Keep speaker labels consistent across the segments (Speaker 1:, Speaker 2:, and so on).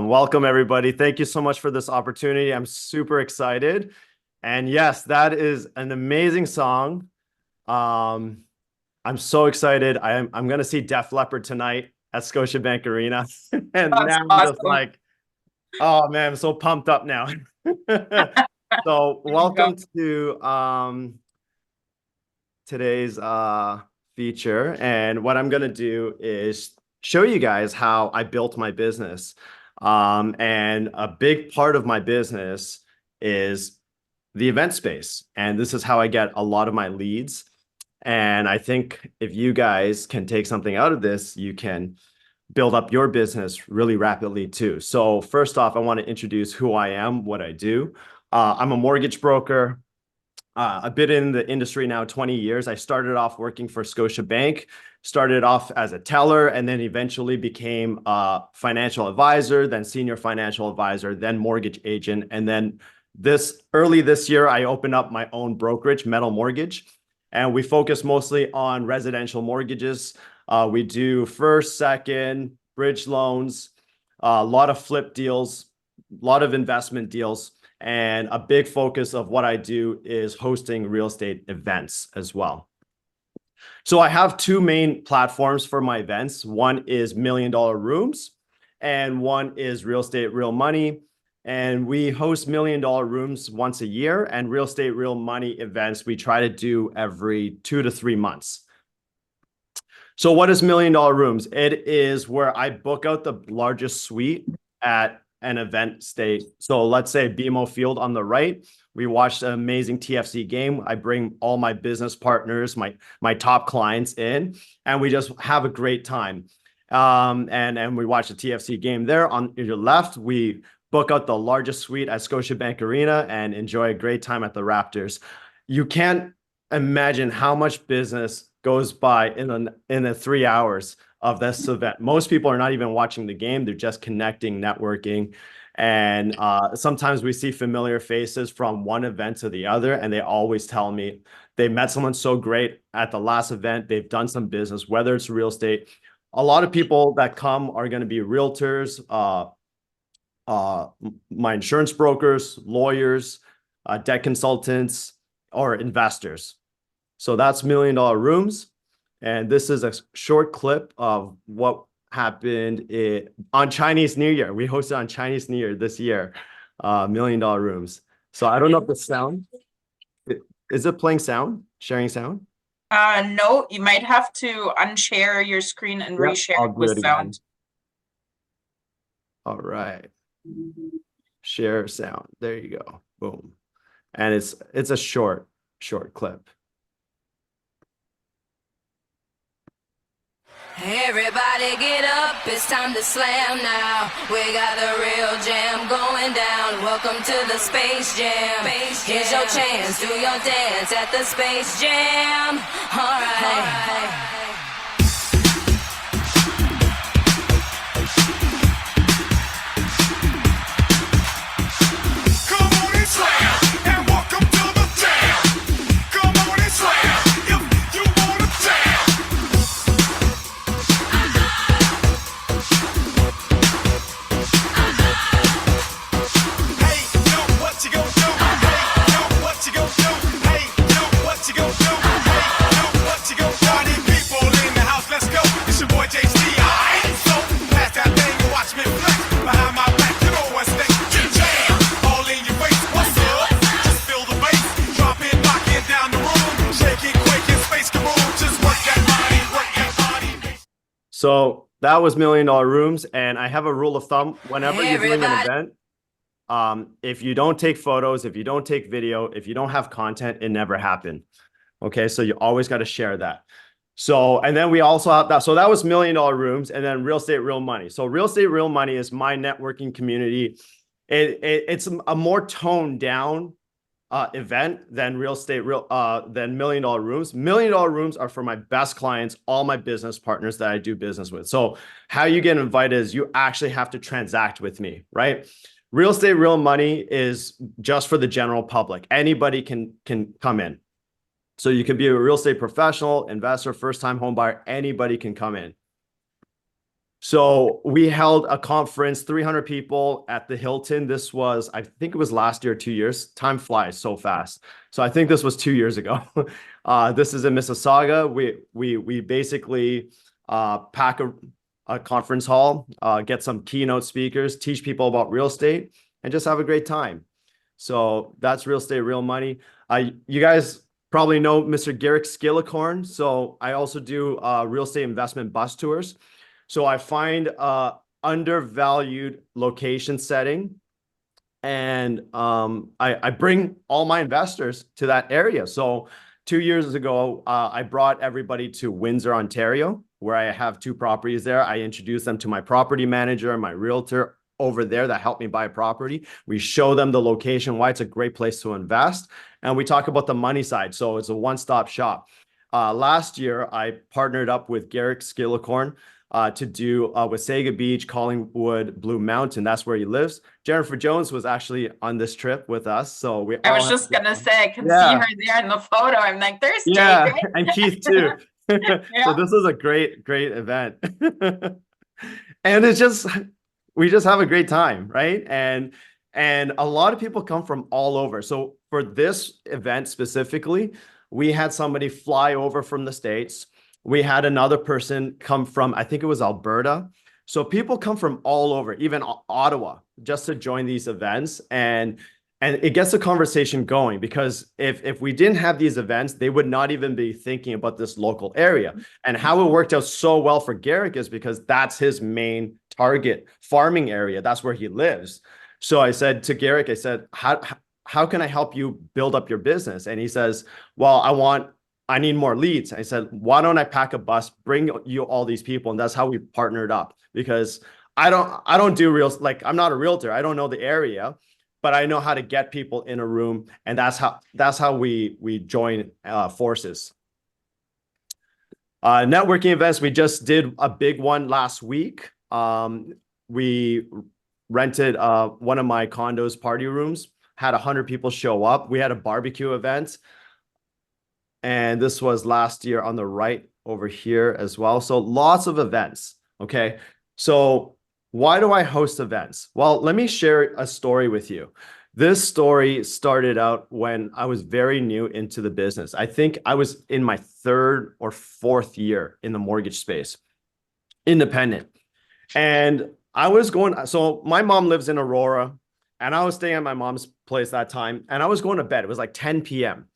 Speaker 1: Welcome, everybody. Thank you so much for this opportunity. I'm super excited. And yes, that is an amazing song. I'm so excited. I'm going to see Def Leppard tonight at Scotiabank Arena. And
Speaker 2: That's
Speaker 1: now I'm just
Speaker 2: awesome.
Speaker 1: like, oh man, I'm so pumped up now. So welcome to today's feature. And what I'm going to do is show you guys how I built my business. And a big part of my business is the event space. And this is how I get a lot of my leads. And I think if you guys can take something out of this, you can build up your business really rapidly too. So first off, I want to introduce who I am, what I do. I'm a mortgage broker. I've been in the industry now 20 years. I started off working for Scotiabank, started off as a teller, and then eventually became a financial advisor, then senior financial advisor, then mortgage agent. And then early this year, I opened up my own brokerage, Metal Mortgage, and we focus mostly on residential mortgages. We do first, second, bridge loans, a lot of flip deals, a lot of investment deals. And a big focus of what I do is hosting real estate events as well. So I have two main platforms for my events. One is $1 Million Rooms, and one is Real Estate Real Money. And we host $1 Million Rooms once a year, and Real Estate Real Money events we try to do every 2 to 3 months. So what is $1 Million Rooms? It is where I book out the largest suite at an event state. So let's say BMO Field on the right, we watched an amazing TFC game. I bring all my business partners, my top clients in, and we just have a great time. And we watch the TFC game there. On your left, we book out the largest suite at Scotiabank Arena and enjoy a great time at the Raptors. You can't imagine how much business goes by in the 3 hours of this event. Most people are not even watching the game. They're just connecting, networking. And sometimes we see familiar faces from one event to the other, and they always tell me they met someone so great at the last event. They've done some business, whether it's real estate. A lot of people that come are going to be realtors, my insurance brokers, lawyers, debt consultants, or investors. So that's $1 Million Rooms. And this is a short clip of what happened on Chinese New Year. We hosted on Chinese New Year this year, $1 Million Rooms. So I don't know if the sound, is it playing sound, sharing sound?
Speaker 2: No, you might have to unshare your screen and reshare it with sound.
Speaker 1: All right. Share sound. There you go. Boom. And it's a short clip.
Speaker 3: Everybody get up, it's time to slam now. We got the real jam going down. Welcome to the Space Jam. Here's your chance, do your dance at the Space Jam. All right.
Speaker 1: So that was $1 Million Rooms. And I have a rule of thumb whenever you're doing an event. If you don't take photos, if you don't take video, if you don't have content, it never happened. Okay, so you always got to share that. So, and then we also have that. So that was $1 Million Rooms, and then Real Estate Real Money. So Real Estate Real Money is my networking community. It's a more toned down event than than $1 Million Rooms. $1 Million Rooms are for my best clients, all my business partners that I do business with. So how you get invited is you actually have to transact with me, right? Real Estate Real Money is just for the general public. Anybody can come in. So you could be a real estate professional, investor, first-time home buyer, anybody can come in. So we held a conference, 300 people at the Hilton. This was, I think it was last year, 2 years. Time flies so fast. So I think this was 2 years ago. This is in Mississauga. We basically pack a conference hall, get some keynote speakers, teach people about real estate, and just have a great time. So that's Real Estate, Real Money. You guys probably know Mr. Garrick Skillicorn. So I also do real estate investment bus tours. So I find a undervalued location setting, and I bring all my investors to that area. So 2 years ago, I brought everybody to Windsor, Ontario, where I have 2 properties there. I introduced them to my property manager and my realtor over there that helped me buy a property. We show them the location, why it's a great place to invest, and we talk about the money side. So it's a one-stop shop. Last year, I partnered up with Garrick Skillicorn to do Wasaga Beach, Collingwood, Blue Mountain. That's where he lives. Jennifer Jones was actually on this trip with us. So
Speaker 2: I was just gonna say, I can see her there in the photo. I'm like, there's Jake.
Speaker 1: And Keith too.
Speaker 2: Yeah.
Speaker 1: So this is a great event. And it's just, we just have a great time, right? And a lot of people come from all over. So for this event specifically, we had somebody fly over from the States. We had another person come from, I think it was Alberta. So people come from all over, even Ottawa, just to join these events. And it gets the conversation going, because if we didn't have these events, they would not even be thinking about this local area. And how it worked out so well for Garrick is because that's his main target farming area. That's where he lives. So I said to Garrick, I said, how can I help you build up your business? And he says, well, I need more leads. I said, why don't I pack a bus, bring you all these people? And that's how we partnered up, because I don't do like, I'm not a realtor. I don't know the area, but I know how to get people in a room. And that's how we join forces. Networking events. We just did a big one last week. We rented one of my condos party rooms, had 100 people show up. We had a barbecue event. And this was last year on the right over here as well. So lots of events. Okay. So why do I host events? Well, let me share a story with you. This story started out when I was very new into the business. I think I was in my 3rd or 4th year in the mortgage space, independent. And I was going, so my mom lives in Aurora, and I was staying at my mom's place that time, and I was going to bed. It was like 10 p.m.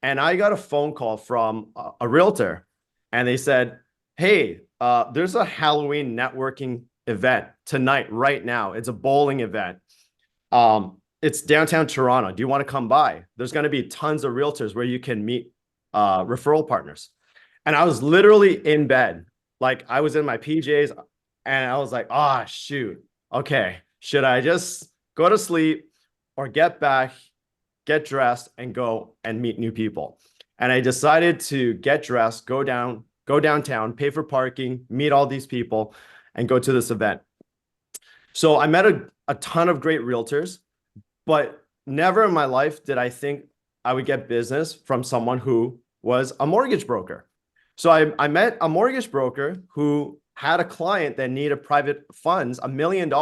Speaker 1: And I got a phone call from a realtor, and they said, hey, there's a Halloween networking event tonight, right now. It's a bowling event. It's downtown Toronto. Do you want to come by? There's going to be tons of realtors where you can meet referral partners. And I was literally in bed. Like, I was in my PJs, and I was like, shoot. Okay. Should I just go to sleep or get back, get dressed, and go and meet new people? And I decided to get dressed, go downtown, pay for parking, meet all these people, and go to this event. So I met a ton of great realtors, but never in my life did I think I would get business from someone who was a mortgage broker. So I met a mortgage broker who had a client that needed private funds, $1 million.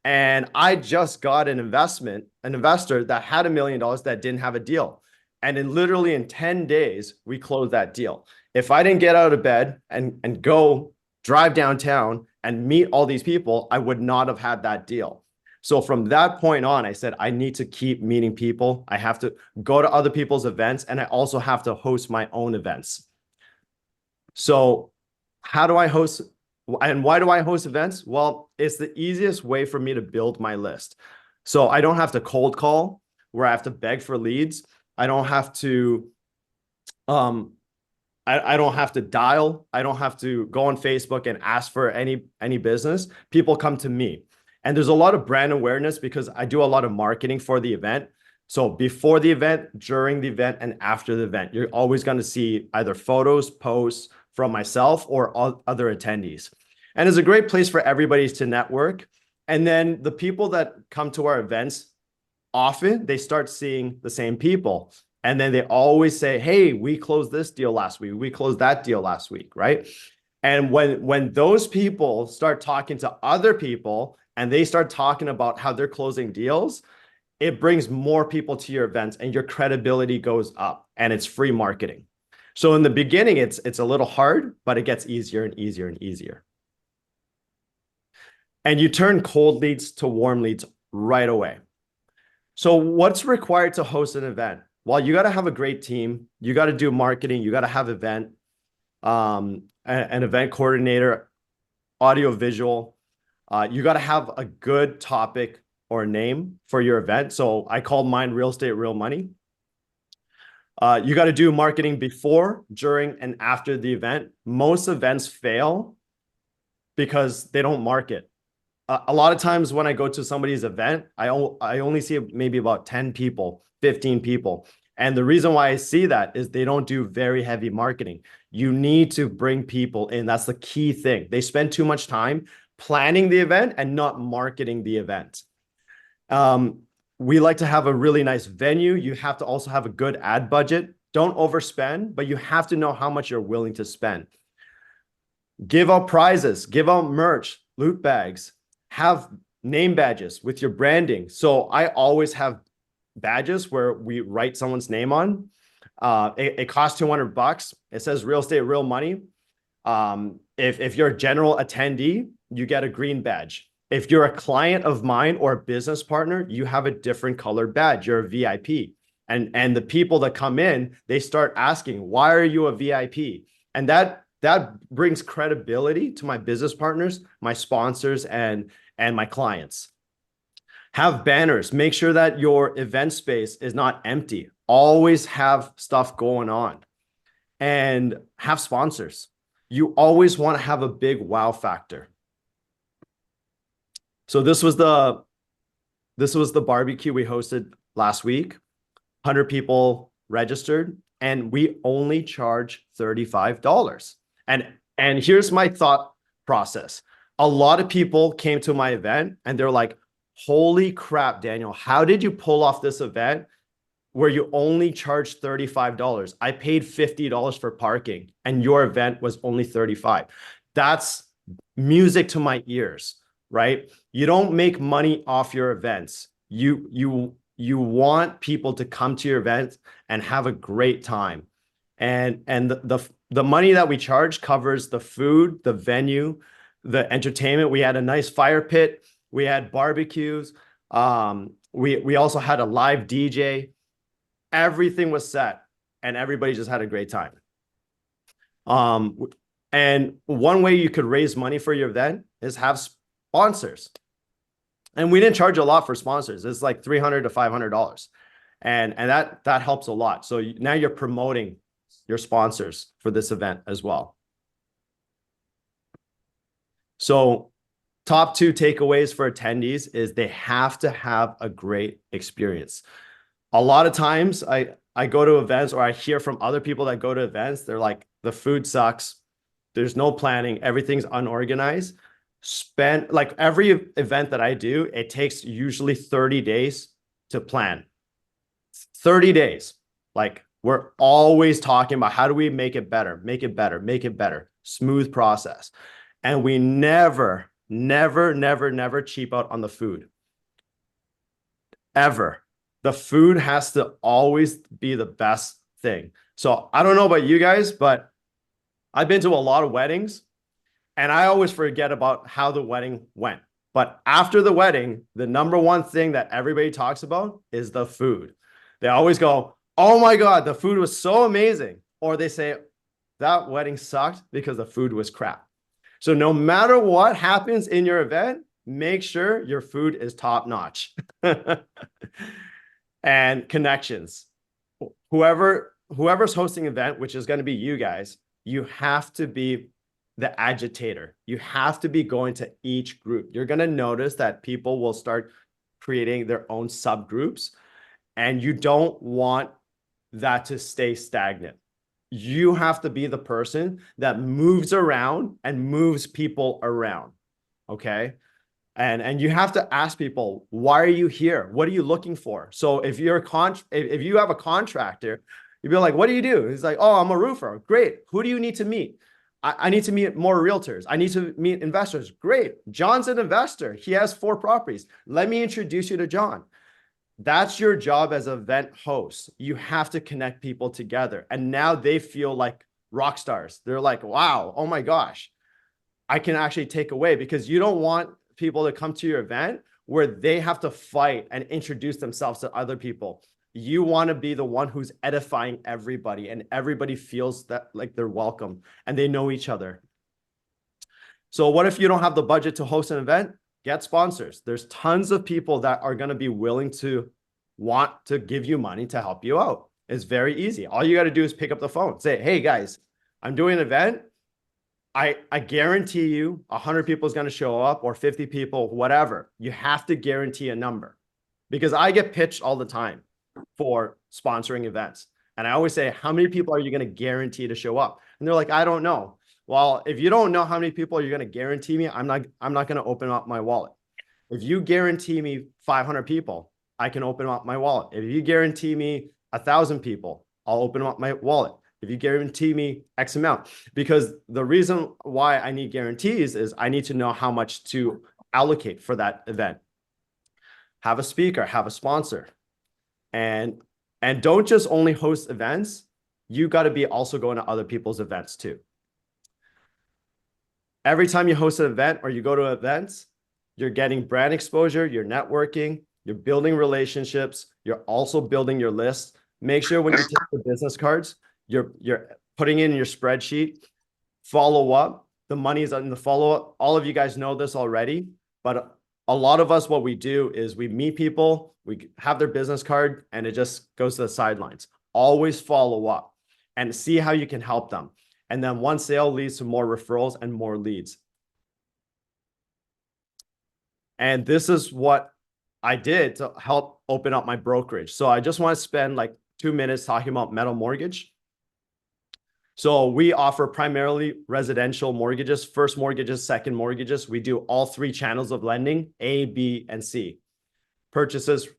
Speaker 1: And I just got an investor that had $1 million that didn't have a deal. And literally in 10 days, we closed that deal. If I didn't get out of bed and go drive downtown and meet all these people, I would not have had that deal. So from that point on, I said, I need to keep meeting people. I have to go to other people's events, and I also have to host my own events. So how do I host, and why do I host events? Well, it's the easiest way for me to build my list. So I don't have to cold call where I have to beg for leads. I don't have to, I don't have to dial. I don't have to go on Facebook and ask for any business. People come to me. And there's a lot of brand awareness because I do a lot of marketing for the event. So before the event, during the event, and after the event, you're always going to see either photos, posts from myself or other attendees. And it's a great place for everybody to network. And then the people that come to our events, often they start seeing the same people. And then they always say, hey, we closed this deal last week. We closed that deal last week, right? And when those people start talking to other people and they start talking about how they're closing deals, it brings more people to your events and your credibility goes up, and it's free marketing. So in the beginning, it's a little hard, but it gets easier and easier and easier. And you turn cold leads to warm leads right away. So what's required to host an event? Well, you got to have a great team. You got to do marketing. You got to have an event coordinator, audio visual. You got to have a good topic or name for your event. So I called mine Real Estate, Real Money. You got to do marketing before, during, and after the event. Most events fail because they don't market. A lot of times when I go to somebody's event, I only see maybe about 10 people, 15 people. And the reason why I see that is they don't do very heavy marketing. You need to bring people in. That's the key thing. They spend too much time planning the event and not marketing the event. We like to have a really nice venue. You have to also have a good ad budget. Don't overspend, but you have to know how much you're willing to spend. Give out prizes, give out merch, loot bags, have name badges with your branding. So I always have badges where we write someone's name on. It costs $200. It says Real Estate, Real Money. If you're a general attendee, you get a green badge. If you're a client of mine or a business partner, you have a different colored badge. You're a VIP. And the people that come in, they start asking, why are you a VIP? And that brings credibility to my business partners, my sponsors, and my clients. Have banners. Make sure that your event space is not empty. Always have stuff going on. And have sponsors. You always want to have a big wow factor. So this was the barbecue we hosted last week. 100 people registered, and we only charge $35. And here's my thought process. A lot of people came to my event and they're like, holy crap, Daniel, how did you pull off this event where you only charge $35? I paid $50 for parking and your event was only $35. That's music to my ears, right? You don't make money off your events. You want people to come to your events and have a great time. And the money that we charge covers the food, the venue, the entertainment. We had a nice fire pit. We had barbecues. We also had a live DJ. Everything was set and everybody just had a great time. And one way you could raise money for your event is have sponsors. And we didn't charge a lot for sponsors. It's like $300 to $500. And that helps a lot. So now you're promoting your sponsors for this event as well. So top 2 takeaways for attendees is they have to have a great experience. A lot of times I go to events, or I hear from other people that go to events, they're like, the food sucks. There's no planning. Everything's unorganized. Like every event that I do, it takes usually 30 days to plan. 30 days. Like we're always talking about how do we make it better, make it better, make it better. Smooth process. And we never cheap out on the food. Ever. The food has to always be the best thing. So I don't know about you guys, but I've been to a lot of weddings and I always forget about how the wedding went. But after the wedding, the number one thing that everybody talks about is the food. They always go, oh my God, the food was so amazing. Or they say, that wedding sucked because the food was crap. So no matter what happens in your event, make sure your food is top notch. And connections. Whoever's hosting an event, which is going to be you guys, you have to be the agitator. You have to be going to each group. You're going to notice that people will start creating their own subgroups, and you don't want that to stay stagnant. You have to be the person that moves around and moves people around. Okay. And you have to ask people, why are you here? What are you looking for? So if you have a contractor, you'd be like, what do you do? He's like, oh, I'm a roofer. Great. Who do you need to meet? I need to meet more realtors. I need to meet investors. Great. John's an investor. He has 4 properties. Let me introduce you to John. That's your job as an event host. You have to connect people together. And now they feel like rock stars. They're like, wow, oh my gosh, I can actually take away, because you don't want people to come to your event where they have to fight and introduce themselves to other people. You want to be the one who's edifying everybody, and everybody feels that like they're welcome and they know each other. So what if you don't have the budget to host an event? Get sponsors. There's tons of people that are going to be willing to want to give you money to help you out. It's very easy. All you got to do is pick up the phone, say, hey guys, I'm doing an event. I guarantee you 100 people is going to show up, or 50 people, whatever. You have to guarantee a number, because I get pitched all the time for sponsoring events. And I always say, how many people are you going to guarantee to show up? And they're like, I don't know. Well, if you don't know how many people you're going to guarantee me, I'm not going to open up my wallet. If you guarantee me 500 people, I can open up my wallet. If you guarantee me 1,000 people, I'll open up my wallet. If you guarantee me X amount, because the reason why I need guarantees is I need to know how much to allocate for that event. Have a speaker, have a sponsor, and don't just only host events. You got to be also going to other people's events too. Every time you host an event or you go to events, you're getting brand exposure, you're networking, you're building relationships, you're also building your list. Make sure when you take the business cards, you're putting in your spreadsheet, follow up. The money is in the follow up. All of you guys know this already, but a lot of us, what we do is we meet people, we have their business card, and it just goes to the sidelines. Always follow up and see how you can help them. And then one sale leads to more referrals and more leads. And this is what I did to help open up my brokerage. So I just want to spend like 2 minutes talking about Metal Mortgage. So we offer primarily residential mortgages, first mortgages, second mortgages. We do all 3 channels of lending, A, B, and C. Purchases,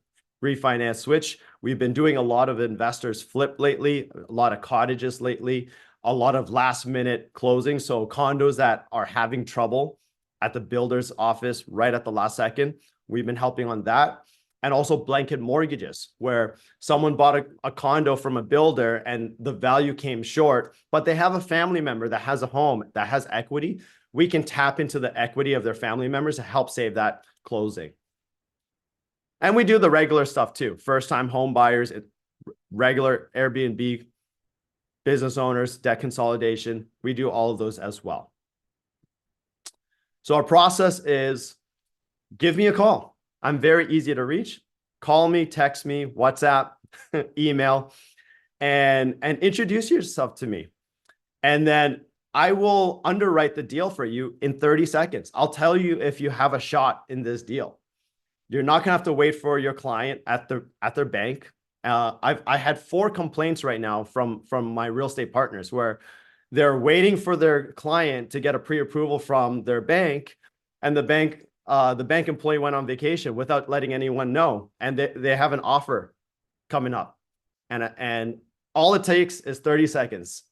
Speaker 1: refinance, switch. We've been doing a lot of investors flip lately, a lot of cottages lately, a lot of last minute closing. So condos that are having trouble at the builder's office right at the last second. We've been helping on that. And also blanket mortgages, where someone bought a condo from a builder and the value came short, but they have a family member that has a home that has equity. We can tap into the equity of their family members to help save that closing. And we do the regular stuff too. First-time home buyers, regular Airbnb, business owners, debt consolidation. We do all of those as well. So our process is, give me a call. I'm very easy to reach. Call me, text me, WhatsApp, email, and introduce yourself to me. And then I will underwrite the deal for you in 30 seconds. I'll tell you if you have a shot in this deal. You're not gonna have to wait for your client at their bank. I had 4 complaints right now from my real estate partners where they're waiting for their client to get a pre-approval from their bank, and the bank employee went on vacation without letting anyone know, and they have an offer coming up, and all it takes is 30 seconds.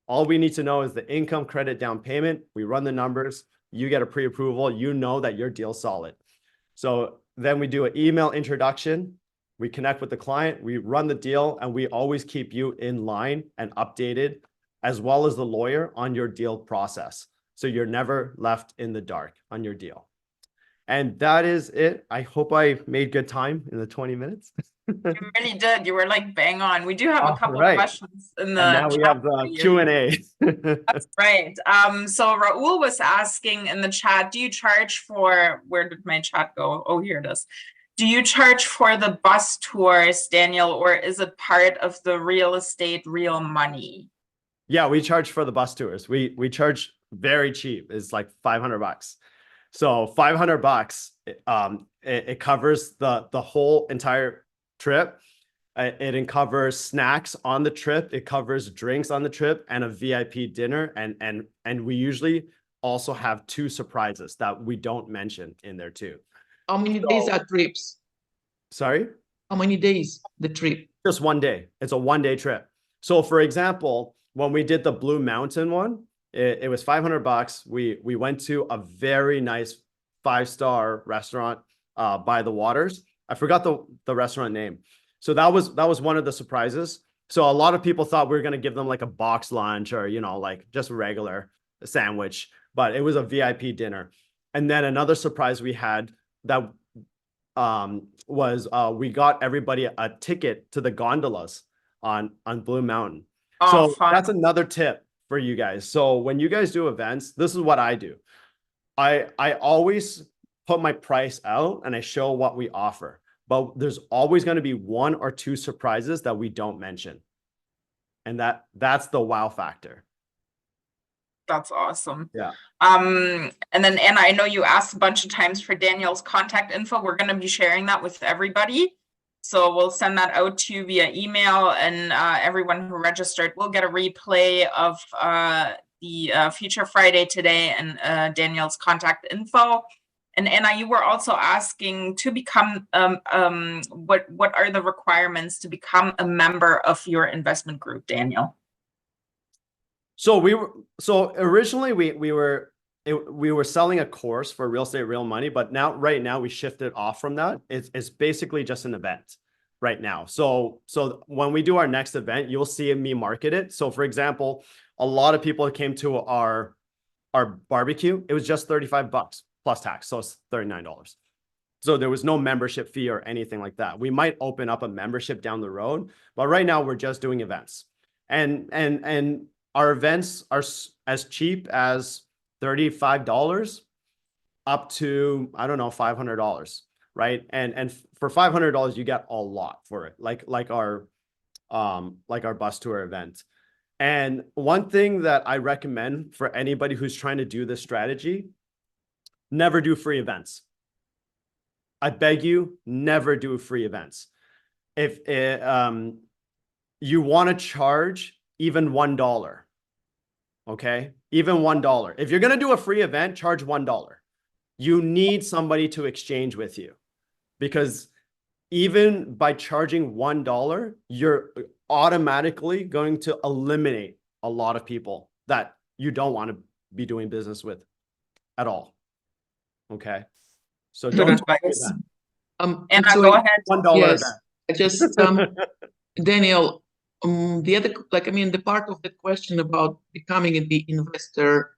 Speaker 1: All we need to know is the income, credit, down payment. We run the numbers. You get a pre-approval. You know that your deal's solid. So then we do an email introduction. We connect with the client. We run the deal, and we always keep you in line and updated, as well as the lawyer, on your deal process. So you're never left in the dark on your deal. And that is it. I hope I made good time in the 20 minutes.
Speaker 2: You really did. You were like bang on. We do have a couple of questions in the
Speaker 1: and now we have the Q&A.
Speaker 2: That's right. So Raul was asking in the chat, do you charge for, where did my chat go? Oh, here it is. Do you charge for the bus tours, Daniel, or is it part of the real estate, real money?
Speaker 1: Yeah, we charge for the bus tours. We charge very cheap. It's like $500. So $500, it covers the whole entire trip. It covers snacks on the trip. It covers drinks on the trip and a VIP dinner. And we usually also have 2 surprises that we don't mention in there too.
Speaker 4: How many days are trips?
Speaker 1: Sorry?
Speaker 4: How many days the trip?
Speaker 1: Just 1 day. It's a 1-day trip. So for example, when we did the Blue Mountain one, It was $500. We went to a very nice 5-star restaurant by the waters. I forgot the restaurant name. So that was one of the surprises. So a lot of people thought we were gonna give them like a box lunch or like just a regular sandwich, but it was a VIP dinner. And then another surprise we had that was we got everybody a ticket to the gondolas on Blue Mountain.
Speaker 2: Oh,
Speaker 1: So
Speaker 2: fun.
Speaker 1: that's another tip for you guys. So when you guys do events, this is what I do. I always put my price out and I show what we offer, but there's always going to be 1 or 2 surprises that we don't mention. And that's the wow factor.
Speaker 2: That's awesome.
Speaker 1: Yeah.
Speaker 2: And then Anna, I know you asked a bunch of times for Daniel's contact info. We're going to be sharing that with everybody. So we'll send that out to you via email, and everyone who registered will get a replay of the Future Friday today and Daniel's contact info. And Anna, you were also asking to become what are the requirements to become a member of your investment group, Daniel?
Speaker 1: So originally we were selling a course for real estate, real money, but right now we shifted off from that. It's basically just an event right now. So when we do our next event, you'll see me market it. So for example, a lot of people came to our barbecue. It was just $35 plus tax, so it's $39. So there was no membership fee or anything like that. We might open up a membership down the road, but right now we're just doing events, and our events are as cheap as $35 up to, I don't know, $500, right? And for $500 you get a lot for it, like our bus tour event. And one thing that I recommend for anybody who's trying to do this strategy, never do free events. I beg you, never do free events. If you want to charge even $1, okay? Even $1. If you're going to do a free event, charge $1. You need somebody to exchange with you, because even by charging $1, you're automatically going to eliminate a lot of people that you don't want to be doing business with at all. Okay. So
Speaker 2: Good
Speaker 1: don't
Speaker 2: advice.
Speaker 4: Anna,
Speaker 2: go ahead.
Speaker 1: $1
Speaker 4: Yes,
Speaker 1: event.
Speaker 4: I just Daniel, the other, the part of the question about becoming the investor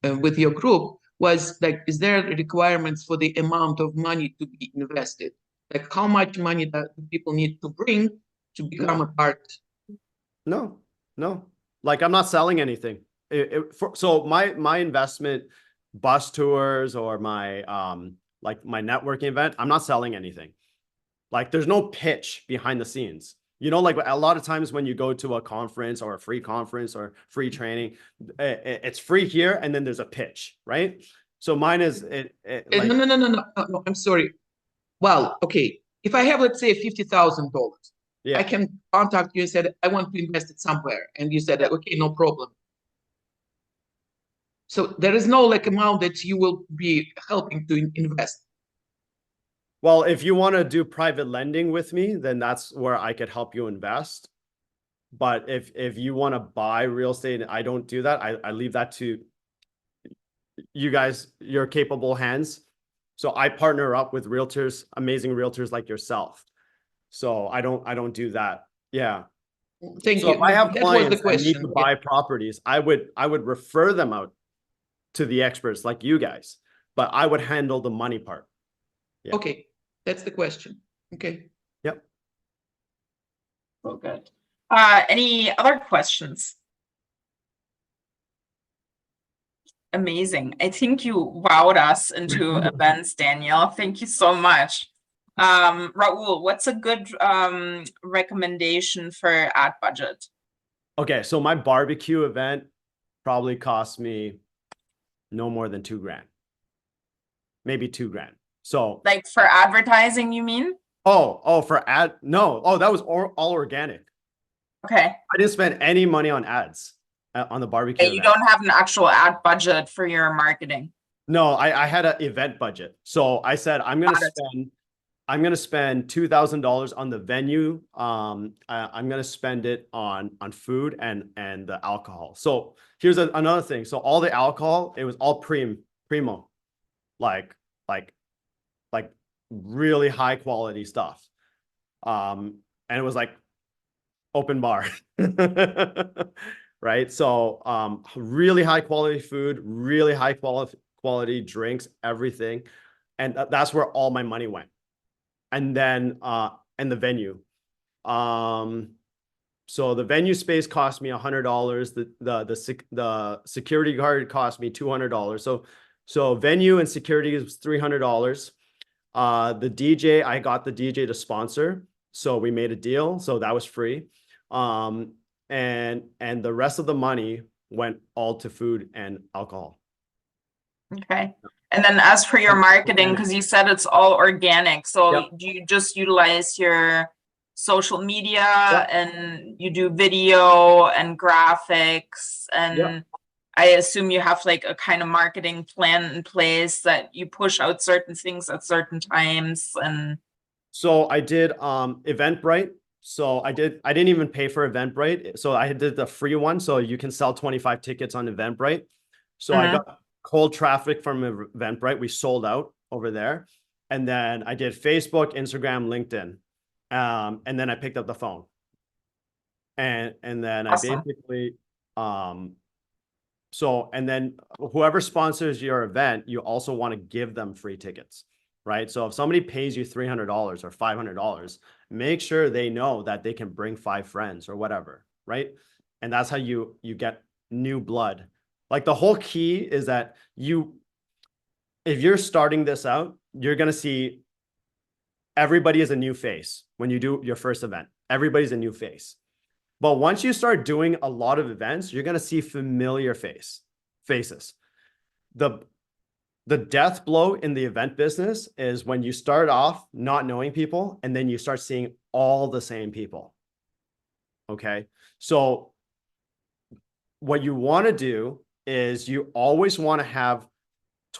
Speaker 4: with your group was like, is there requirements for the amount of money to be invested? Like, how much money that people need to bring to become a part?
Speaker 1: No. Like, I'm not selling anything. So my investment bus tours or my my networking event, I'm not selling anything. Like, there's no pitch behind the scenes. Like a lot of times when you go to a conference or a free conference or free training, it's free here and then there's a pitch, right? So mine is like,
Speaker 4: no, I'm sorry. Well, okay. If I have, let's say, $50,000,
Speaker 1: yeah.
Speaker 4: I can contact you and said, I want to invest it somewhere. And you said, okay, no problem. So there is no like amount that you will be helping to invest.
Speaker 1: Well, if you want to do private lending with me, then that's where I could help you invest. But if you want to buy real estate, I don't do that. I leave that to you guys, your capable hands. So I partner up with realtors, amazing realtors like yourself. So I don't do that. Yeah.
Speaker 4: Thank
Speaker 1: So
Speaker 4: you.
Speaker 1: if I have
Speaker 4: That was the
Speaker 1: clients that need
Speaker 4: question.
Speaker 1: to buy properties, I would refer them out to the experts like you guys, but I would handle the money part. Yeah.
Speaker 4: Okay, that's the question. Okay.
Speaker 1: Yep.
Speaker 2: So good. Any other questions? Amazing. I think you wowed us into events, Daniel. Thank you so much. Raul, what's a good recommendation for ad budget?
Speaker 1: Okay, so my barbecue event probably cost me no more than $2,000, maybe $2,000. So
Speaker 2: like for advertising, you mean?
Speaker 1: Oh, for ad? No. Oh, that was all organic.
Speaker 2: Okay.
Speaker 1: I didn't spend any money on ads on the barbecue.
Speaker 2: You don't have an actual ad budget for your marketing.
Speaker 1: No, I had an event budget. So I said, I'm going to spend I'm going to spend $2,000 on the venue. I'm going to spend it on food and the alcohol. So here's another thing. So all the alcohol, it was all primo, like like like really high quality stuff. And it was like open bar. Right? So really high quality food, really high quality drinks, everything. And that's where all my money went. And then and the venue. So the venue space cost me $100. The security guard cost me $200. So venue and security is $300. The DJ, I got the DJ to sponsor, so we made a deal, so that was free. And the rest of the money went all to food and alcohol.
Speaker 2: Okay. And then as for your marketing, because you said it's all organic, so
Speaker 1: Yep.
Speaker 2: do you just utilize your social media
Speaker 1: Yep.
Speaker 2: and you do video and graphics, and
Speaker 1: Yep.
Speaker 2: I assume you have like a kind of marketing plan in place that you push out certain things at certain times. And
Speaker 1: So I did Eventbrite. So I didn't even pay for Eventbrite. So I did the free one. So you can sell 25 tickets on Eventbrite. So I got cold traffic from Eventbrite. We sold out over there. And then I did Facebook, Instagram, LinkedIn. And then I picked up the phone. And then
Speaker 2: Awesome.
Speaker 1: I basically so, and then whoever sponsors your event, you also want to give them free tickets, right? So if somebody pays you $300 or $500, make sure they know that they can bring 5 friends or whatever, right? And that's how you get new blood. Like the whole key is that if you're starting this out, you're going to see everybody is a new face when you do your first event. Everybody's a new face. But once you start doing a lot of events, you're going to see familiar faces. The death blow in the event business is when you start off not knowing people and then you start seeing all the same people. Okay. So what you want to do is you always want to have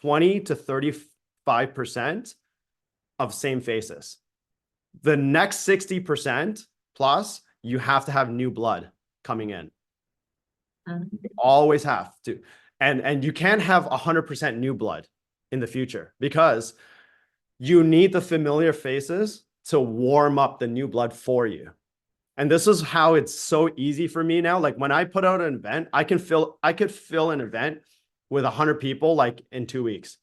Speaker 1: 20 to 35% of same faces. The next 60% plus, you have to have new blood coming in. You always have to. And you can't have 100% new blood in the future because you need the familiar faces to warm up the new blood for you. And this is how it's so easy for me now. Like when I put out an event, I could fill an event with 100 people like in 2 weeks.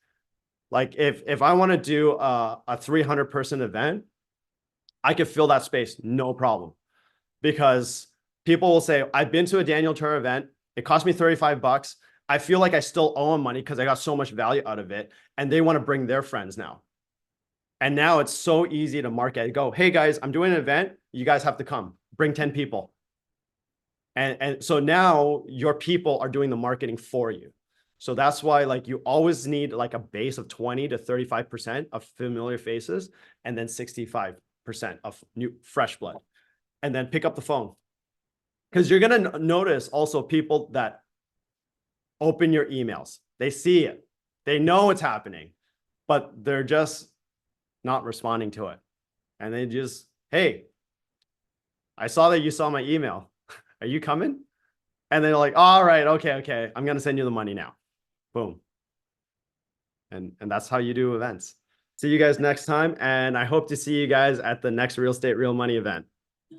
Speaker 1: Like if I want to do a 300 person event, I could fill that space, no problem. Because people will say, I've been to a Daniel Tour event. It cost me $35. I feel like I still owe them money because I got so much value out of it. And they want to bring their friends now. And now it's so easy to market. Go, hey guys, I'm doing an event. You guys have to come. Bring 10 people. And so now your people are doing the marketing for you. So that's why like you always need like a base of 20 to 35% of familiar faces and then 65% of new fresh blood. And then pick up the phone. Because you're going to notice also people that open your emails. They see it. They know it's happening, but they're just not responding to it. And they just, hey, I saw that you saw my email. Are you coming? And they're like, all right, okay. I'm going to send you the money now. Boom. And that's how you do events. See you guys next time. And I hope to see you guys at the next Real Estate Real Money event.